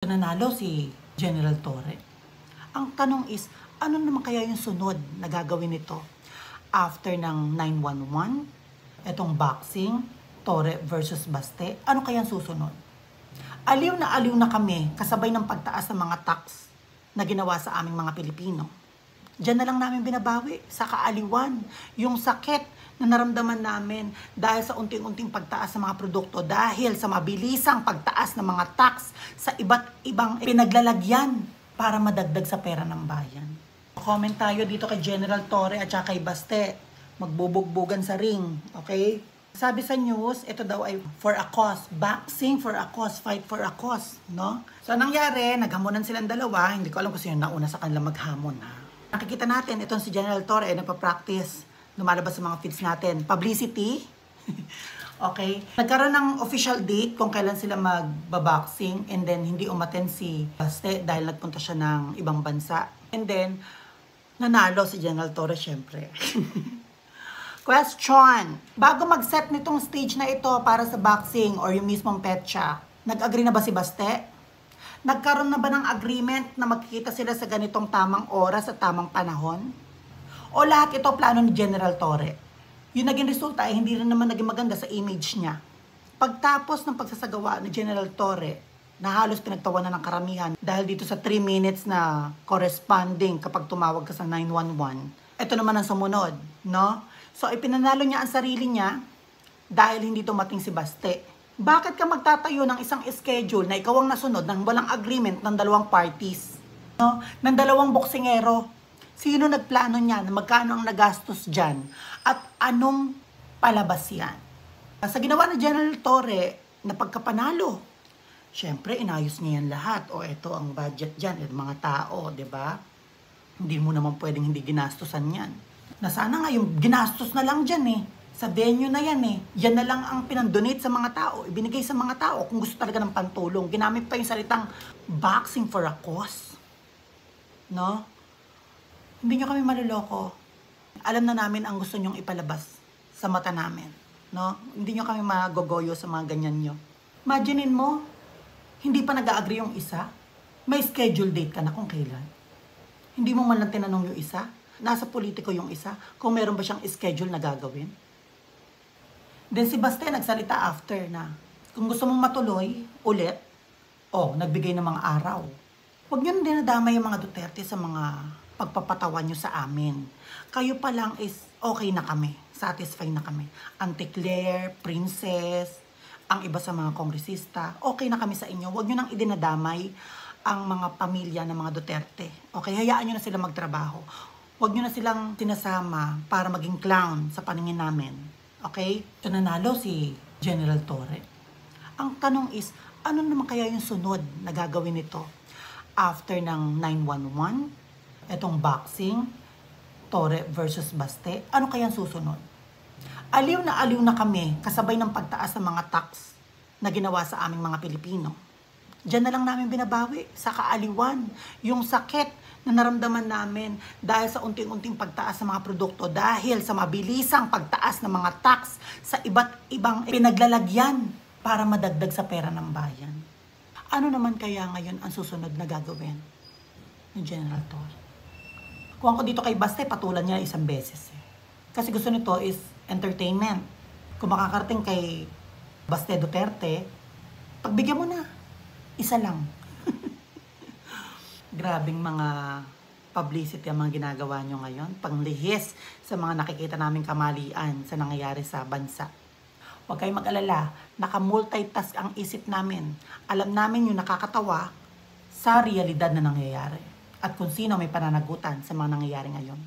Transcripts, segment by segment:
Nanalo si General Torre. Ang tanong is, ano naman kaya yung sunod na gagawin nito after ng 911, etong boxing, Torre versus Baste, ano kaya ang susunod? Aliw na kami kasabay ng pagtaas ng mga tax na ginawa sa aming mga Pilipino. Diyan na lang namin binabawi sa kaaliwan, yung sakit na naramdaman namin dahil sa unting-unting pagtaas ng mga produkto, dahil sa mabilisang pagtaas ng mga tax sa iba't ibang pinaglalagyan para madagdag sa pera ng bayan. Comment tayo dito kay General Torre at saka kay Baste. Magbubugbugan sa ring, okay? Sabi sa news, ito daw ay for a cause. Boxing for a cause, fight for a cause, no? So, nangyari, naghamunan silang dalawa. Hindi ko alam kung sino nauna sa kanila maghamon, ha? Nakikita natin, itong si General Torre ay nagpa-practice. Lumalabas sa mga feeds natin. Publicity. Okay? Nagkaroon ng official date kung kailan sila magbaboxing, and then hindi umattend si Baste dahil nagpunta siya ng ibang bansa. And then, nanalo si General Torre, syempre. Question. Bago mag-set nitong stage na ito para sa boxing or yung mismong petsa, nag-agree na ba si Baste? Nagkaroon na ba ng agreement na magkikita sila sa ganitong tamang oras at tamang panahon? O lahat ito plano ni General Torre? Yung naging resulta ay hindi rin naman naging maganda sa image niya. Pagtapos ng pagsasagawa ni General Torre, na halos pinagtawanan ng karamihan dahil dito sa 3 minutes na corresponding kapag tumawag ka sa 911, ito naman ang sumunod, no? So, ipinanalo niya ang sarili niya dahil hindi dumating si Baste. Bakit ka magtatayo ng isang schedule na ikaw ang nasunod nang walang agreement ng dalawang parties? No? Ng dalawang boksingero. Sino nagplano niyan? Magkano ang nagastos dyan? At anong palabas yan? Sa ginawa ni General Torre na pagkapanalo, syempre inayos niya yan lahat. O ito ang budget dyan, yung mga tao, di ba? Hindi mo naman pwedeng hindi ginastosan yan. Na sana nga yung ginastos na lang dyan eh. Sa venue na yan eh. Yan na lang ang pinandonate sa mga tao. Ibinigay sa mga tao kung gusto talaga ng pantulong. Ginamit pa yung salitang boxing for a cause. No? Hindi nyo kami maluloko. Alam na namin ang gusto nyong ipalabas sa mata namin. No? Hindi nyo kami magogoyo sa mga ganyan nyo. Imaginein mo, hindi pa nag-agree yung isa. May schedule date ka na kung kailan. Hindi mo man lang tinanong yung isa. Nasa politiko yung isa. Kung meron ba siyang schedule na gagawin. Then si Baste nagsalita after na, kung gusto mong matuloy ulit, nagbigay ng mga araw. Huwag nyo na dinadama yung mga Duterte sa mga pagpapatawan nyo sa amin. Kayo pa lang is okay na kami. Satisfied na kami. Auntie Claire, Princess, ang iba sa mga kongresista, okay na kami sa inyo. Huwag nyo nang idinadamay ang mga pamilya ng mga Duterte. Okay, hayaan nyo na sila magtrabaho. Huwag nyo na silang sinasama para maging clown sa paningin namin. Okay? So, nanalo si General Torre. Ang tanong is, ano naman kaya yung sunod na gagawin nito after ng 911, etong boxing, Torre versus Baste, ano kaya ang susunod? Aliw na kami kasabay ng pagtaas ng mga tax na ginawa sa aming mga Pilipino. Diyan na lang namin binabawi sa kaaliwan, yung sakit na naramdaman namin dahil sa unting-unting pagtaas ng mga produkto, dahil sa mabilisang pagtaas ng mga tax sa iba't ibang pinaglalagyan para madagdag sa pera ng bayan. Ano naman kaya ngayon ang susunod na gagawin ni General Torre? Kung ako dito kay Baste, patulan niya isang beses. Kasi gusto nito is entertainment. Kung makakarating kay Baste Duterte, pagbigyan mo na. Isa lang. Grabing mga publicity ang mga ginagawa nyo ngayon. Panglihis sa mga nakikita naming kamalian sa nangyayari sa bansa. Huwag kayong mag-alala. Naka-multitask ang isip namin. Alam namin yung nakakatawa sa realidad na nangyayari. At kung sino may pananagutan sa mga nangyayari ngayon.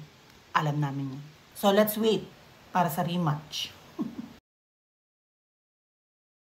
Alam namin yun. So let's wait para sa rematch.